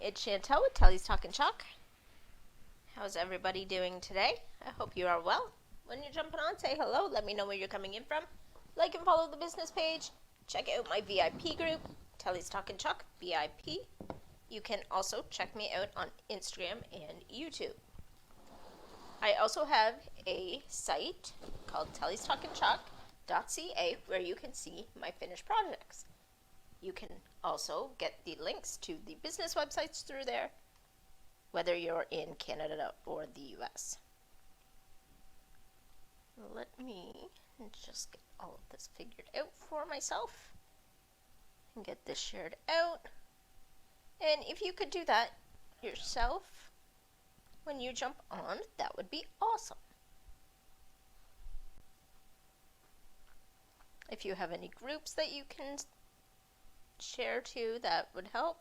it's Chantel with Telly's Talkin' Chalk. How's everybody doing today? I hope you are well. When you're jumping on, say hello. Let me know where you're coming in from. Like and follow the business page. Check out my VIP group, Telly's Talkin' Chalk, VIP. You can also check me out on Instagram and YouTube. I also have a site called tellystalkinchalk.ca where you can see my finished projects. You can also get the links to the business websites through there, whether you're in Canada or the US. Let me just get all of this figured out for myself and get this shared out. And if you could do that yourself when you jump on, that would be awesome. If you have any groups that you can share to, that would help.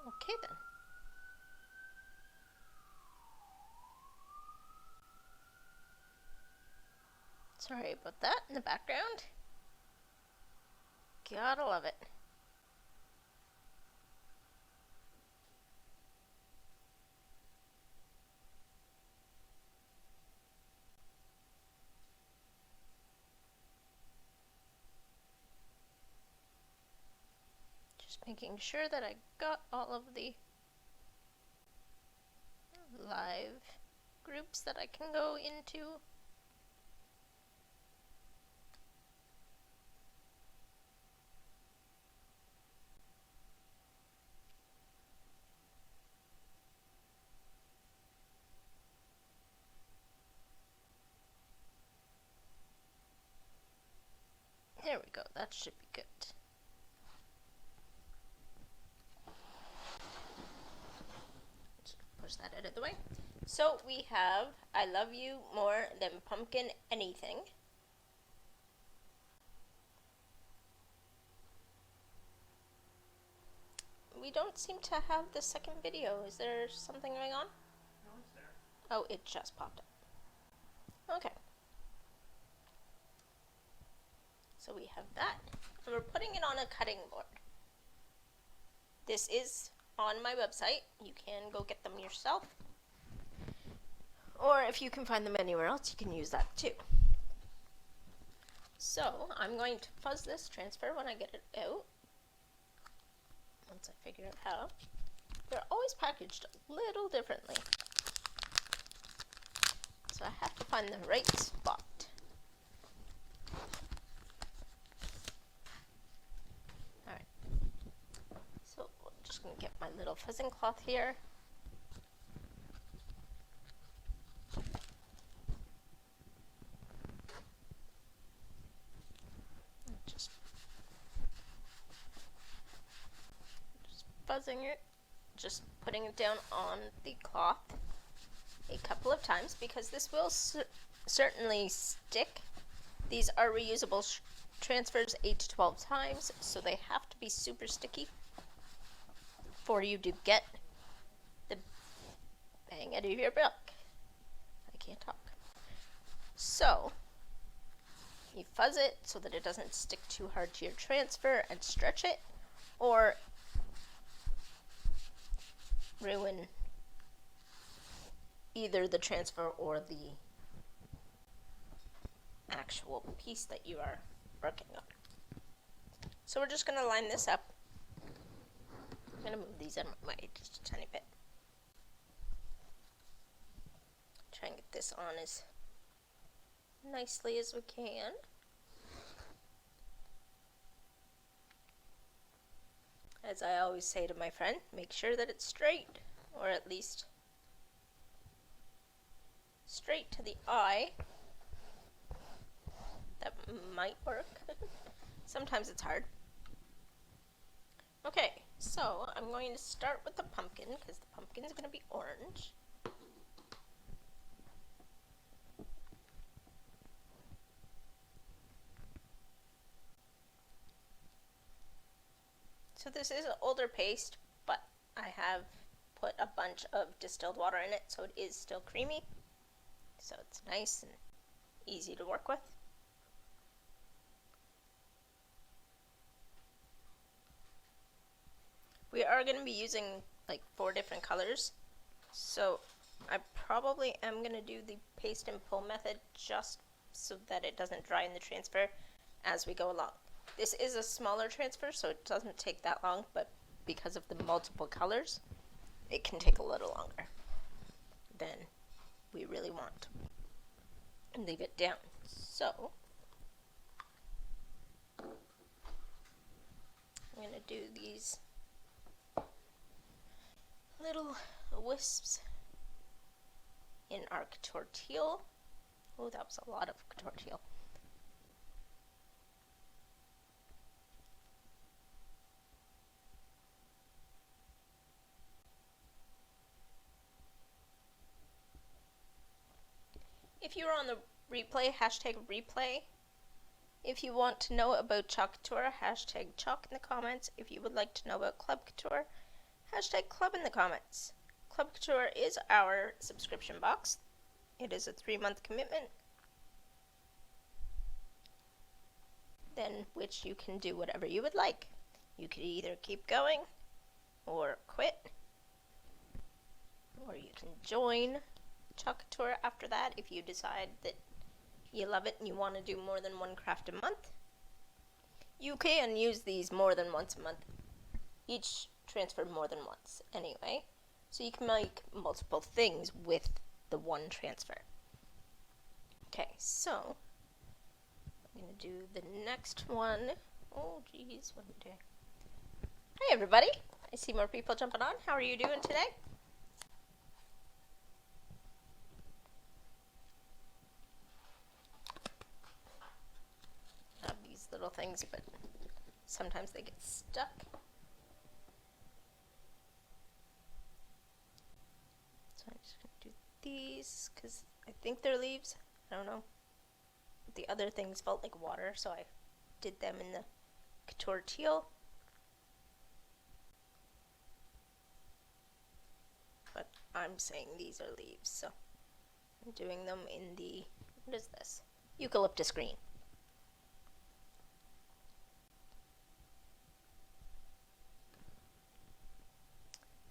Okay then. Sorry about that in the background. Gotta love it. Just making sure that I got all of the live groups that I can go into. There we go, that should be good. Just push that out of the way. So we have I Love You More Than Pumpkin Anything. We don't seem to have the second video. Is there something going on? No, it's there. Oh, it just popped up. Okay. So we have that. And we're putting it on a cutting board. This is on my website. You can go get them yourself. Or if you can find them anywhere else, you can use that too. So I'm going to fuzz this transfer when I get it out. Once I figure out how. They're always packaged a little differently. So I have to find the right spot. Alright. So I'm just going to get my little fuzzing cloth here. Just fuzzing it. Just putting it down on the cloth a couple of times because this will certainly stick. These are reusable transfers 8 to 12 times, so they have to be super sticky for you to get the bang out of your book. I can't talk. So you fuzz it so that it doesn't stick too hard to your transfer and stretch it, or ruin either the transfer or the actual piece that you are working on. So we're just going to line this up. I'm going to move these out of my way just a tiny bit. Try and get this on as nicely as we can. As I always say to my friend, make sure that it's straight, or at least straight to the eye. That might work. Sometimes it's hard. Okay, so I'm going to start with the pumpkin because the pumpkin is going to be orange. So this is an older paste, but I have put a bunch of distilled water in it, so it is still creamy. so it's nice and easy to work with. We are going to be using like 4 different colors, so I probably am going to do the paste and pull method just so that it doesn't dry in the transfer as we go along. This is a smaller transfer, so it doesn't take that long, but because of the multiple colors, it can take a little longer than we really want. And leave it down. So I'm going to do these little wisps in our Couture Teal. Oh, that was a lot of Couture Teal. If you're on the replay, hashtag replay. If you want to know about Chalk Couture, hashtag Chalk in the comments. If you would like to know about Club Couture, hashtag Club in the comments. Club Couture is our subscription box. It is a 3-month commitment, then which you can do whatever you would like. You could either keep going or quit, or you can join Chalk Couture after that if you decide that you love it and you want to do more than one craft a month. You can use these more than once a month, each transfer more than once anyway, so you can make multiple things with the one transfer. Okay, so I'm going to do the next one. Oh geez, what am I doing? Hey everybody, I see more people jumping on. How are you doing today? Little things, but sometimes they get stuck. So I'm just going to do these because I think they're leaves. I don't know. The other things felt like water, so I did them in the Couture Teal. But I'm saying these are leaves, so I'm doing them in the, what is this? Eucalyptus green.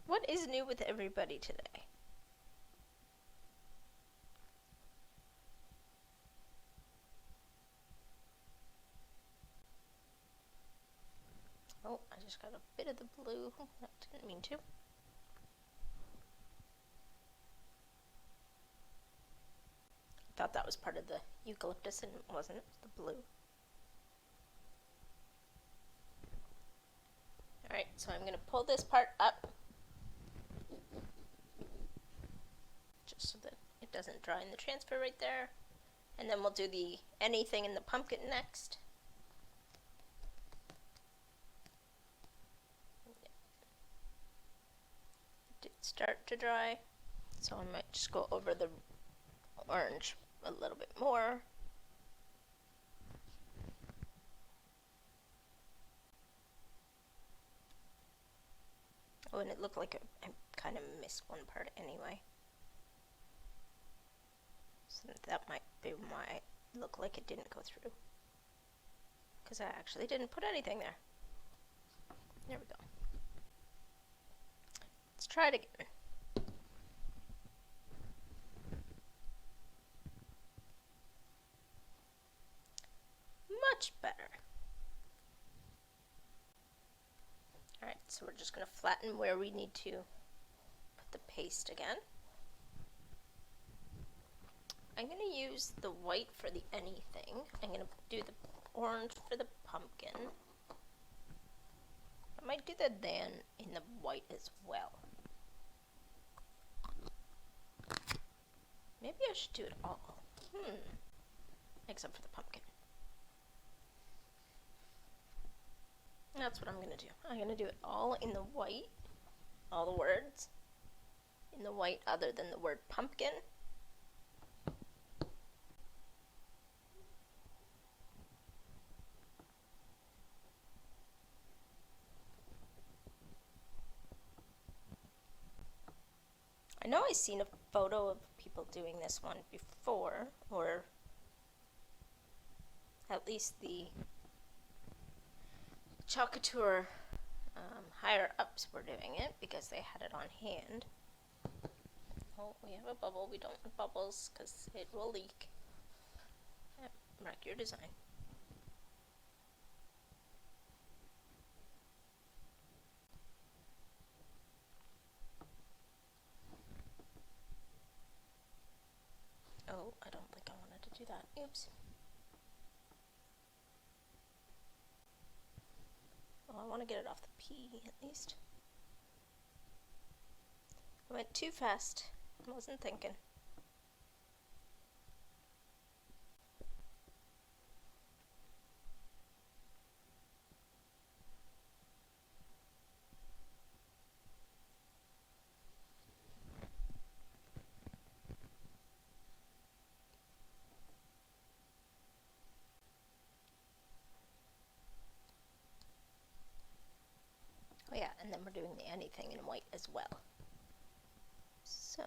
What is new with everybody today? Oh, I just got a bit of the blue. I didn't mean to. I thought that was part of the eucalyptus and it wasn't. It was the blue. Alright, so I'm going to pull this part up just so that it doesn't dry in the transfer right there. And then we'll do the anything in the pumpkin next. It did start to dry, so I might just go over the orange a little bit more. Oh, and it looked like I kind of missed one part anyway. So that might be why it looked like it didn't go through. Because I actually didn't put anything there. There we go. Let's try it again. Much better. Alright, so we're just going to flatten where we need to put the paste again. I'm going to use the white for the anything. I'm going to do the orange for the pumpkin. I might do the then in the white as well. Maybe I should do it all. Except for the pumpkin. That's what I'm going to do. I'm going to do it all in the white. All the words in the white other than the word pumpkin. I know I've seen a photo of people doing this one before, or at least the Chalkatur higher ups were doing it because they had it on hand. Oh, we have a bubble. We don't want bubbles because it will leak. Yep, wreck your design. Oh, I don't think I wanted to do that. Oops. Well, I want to get it off the P at least. I went too fast. I wasn't thinking. Oh yeah, and then we're doing the anything in white as well. So.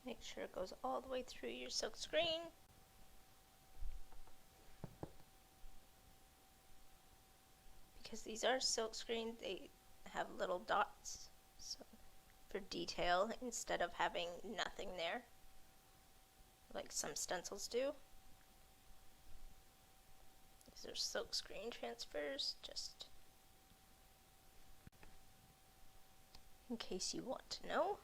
Make sure it goes all the way through your silk screen. Because these are silk screen, they have little dots so for detail instead of having nothing there, like some stencils do. These are silk screen transfers, just in case you want to know.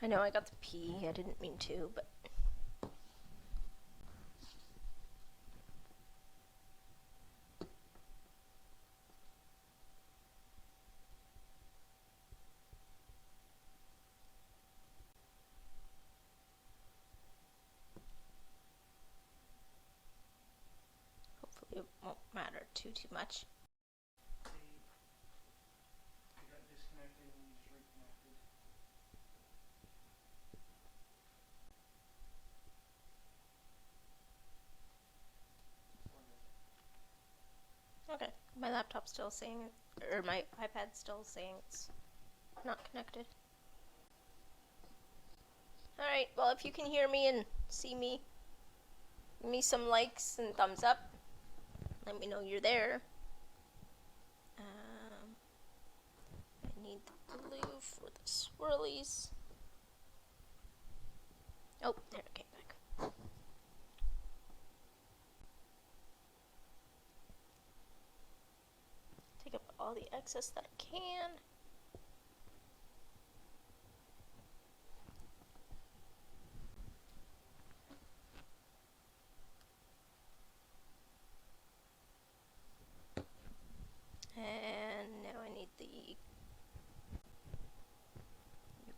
I know I got the P, I didn't mean to, but hopefully it won't matter too much. Okay, my laptop's still saying, or my iPad's still saying it's not connected. Alright, well if you can hear me and see me, give me some likes and thumbs up. Let me know you're there. I need the blue for the swirlies. Oh, there it came back. Take up all the excess that I can. And now I need the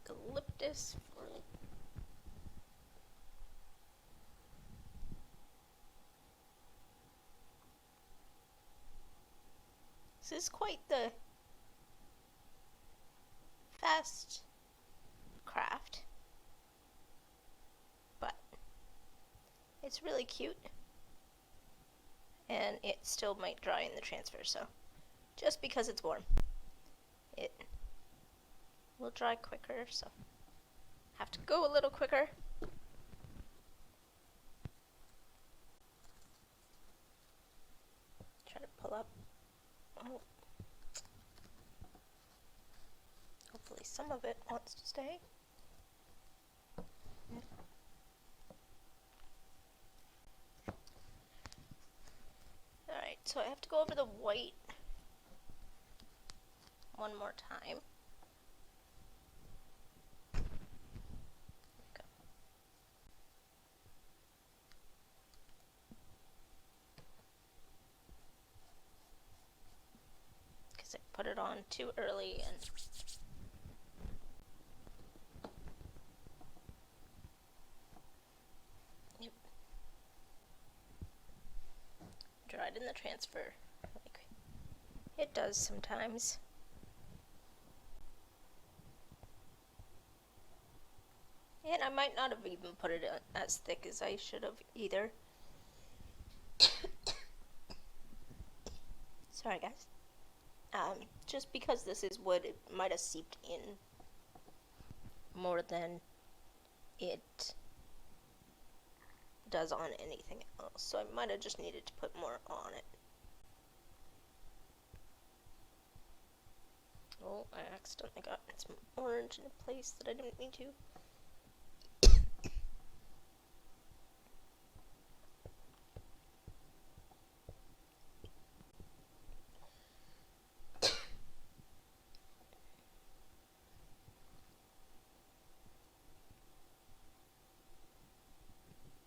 eucalyptus for this is quite the fast craft, but it's really cute, and it still might dry in the transfer, so just because it's warm, it will dry quicker, so have to go a little quicker. Try to pull up. Oh. Hopefully some of it wants to stay. Alright, so I have to go over the white one more time. put it on too early and yep. Dried in the transfer. Like it does sometimes. And I might not have even put it as thick as I should have either. Sorry guys. Just because this is wood, it might have seeped in more than it does on anything else. So I might have just needed to put more on it. Oh, I accidentally got some orange in a place that I didn't mean to.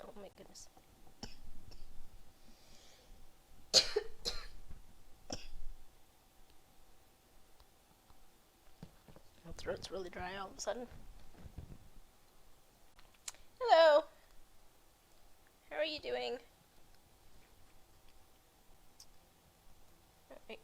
Oh my goodness. My throat's really dry all of a sudden. Hello. How are you doing? Alright.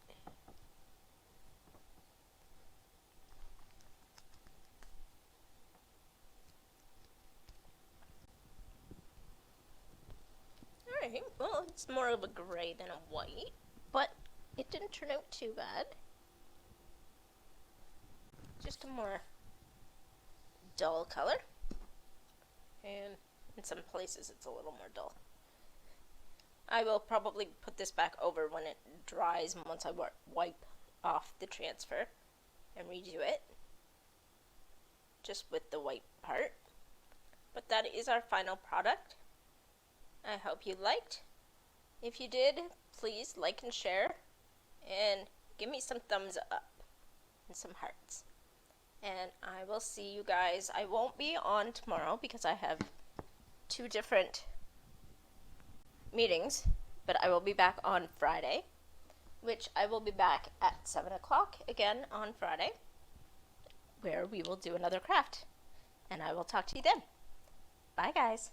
Alright, well, it's more of a gray than a white, but it didn't turn out too bad. Just a more dull color. And in some places it's a little more dull. I will probably put this back over when it dries once I wipe off the transfer and redo it. Just with the white part. But that is our final product. I hope you liked. If you did, please like and share. And give me some thumbs up and some hearts. And I will see you guys. I won't be on tomorrow because I have 2 different meetings. But I will be back on Friday. Which I will be back at 7 o'clock again on Friday. Where we will do another craft. And I will talk to you then. Bye guys.